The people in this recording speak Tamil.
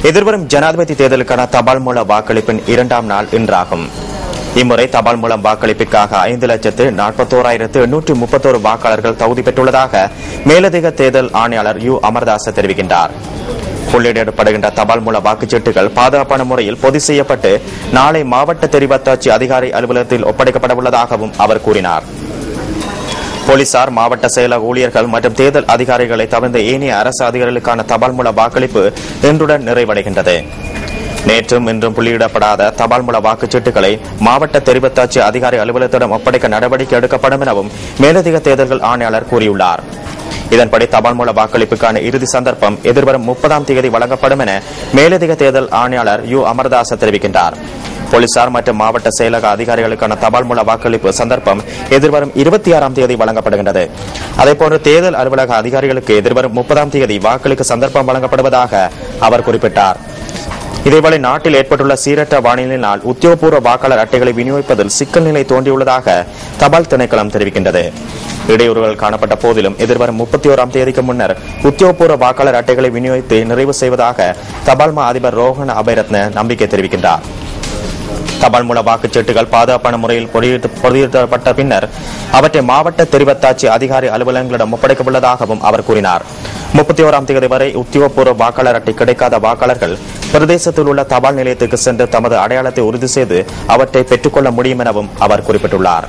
எதிர்வரும் ஜனாதிபதி தேர்தலுக்கான தபால் மூல வாக்களிப்பின் 2ஆம் நாள் இன்றாகும். இம்முறை தபால் மூலம் வாக்களிப்பிற்காக 5,41,831 வாக்காளர்கள் தகுதி பெற்றுள்ளதாக மேலதிக தேர்தல் ஆணையாளர் யு அமர்தாச தெரிவிக்கின்றார். புள்ளியிடப்படுகின்ற தபால் மூல வாக்குச்சீட்டுகள் பாதுகாப்பான முறையில் பொதி செய்யப்பட்டு நாளை மாவட்ட தெரிவத்தாட்சி அதிகாரி அலுவலகத்தில் ஒப்படைக்கப்பட உள்ளதாகவும் அவர் கூறினார். போலீசார், மாவட்ட செயலக ஊழியர்கள் மற்றும் தேர்தல் அதிகாரிகளை தவிர்த்த ஏனைய அரசு அதிகாரிகளுக்கான தபால் மூல வாக்களிப்பு இன்றுடன் நிறைவடைகின்றது. நேற்றும் இன்றும் புள்ளியிடப்படாத தபால் மூல வாக்குச்சீட்டுகளை மாவட்ட தெரிவத்தாட்சி அதிகாரி அலுவலகத்திடம் ஒப்படைக்க நடவடிக்கை எடுக்கப்படும் எனவும் மேலதிக தேர்தல்கள் ஆணையாளர் கூறியுள்ளார். இதன்படி தபால் மூல வாக்களிப்புக்கான இறுதி சந்தர்ப்பம் எதிர்வரும் 30ஆம் தேதி வழங்கப்படும் என மேலதிக தேர்தல் ஆணையாளர் யு அமர்தாச தெரிவிக்கின்றார். போலீசார் மற்றும் மாவட்ட செயலக அதிகாரிகளுக்கான தபால் மூல வாக்களிப்பு சந்தர்ப்பம் எதிர்வரும் 26ஆம் தேதி வழங்கப்படுகின்றது. அதேபோன்று தேர்தல் அலுவலக அதிகாரிகளுக்கு எதிர்வரும் 30ஆம் தேதி வாக்களிக்க சந்தர்ப்பம் வழங்கப்படுவதாக அவர் குறிப்பிட்டார். இதேவேளை நாட்டில் ஏற்பட்டுள்ள சீரற்ற வானிலையினால் உத்தியோகபூர்வ வாக்காளர் அட்டைகளை விநியோகிப்பதில் சிக்கல் நிலை தோன்றியுள்ளதாக தபால் திணைக்களம் தெரிவிக்கின்றது. இடையூறுகள் காணப்பட்ட போதிலும் எதிர்வரும் 31ஆம் தேதிக்கு முன்னர் உத்தியோகபூர்வ வாக்காளர் அட்டைகளை விநியோகித்து நிறைவு செய்வதாக தபால் மா அதிபர் ரோஹன் அபயரத்ன நம்பிக்கை தெரிவிக்கின்றார். தபால் மூல வாக்குச்சீட்டுகள் பாதுகாப்பான முறையில் பொதியிடப்பட்ட பின்னர் அவற்றை மாவட்ட தெரிவத்தாட்சி அதிகாரி அலுவலகங்களிடம் ஒப்படைக்கப்பட்டுள்ளதாகவும் அவர் கூறினார். 31ஆம் தேதி வரை உத்தியோகபூர்வ வாக்காளர் அட்டை கிடைக்காத வாக்காளர்கள் பிரதேசத்தில் உள்ள தபால் நிலையத்துக்கு சென்று தமது அடையாளத்தை உறுதி செய்து அவற்றை பெற்றுக்கொள்ள முடியும் எனவும் அவர் குறிப்பிட்டுள்ளார்.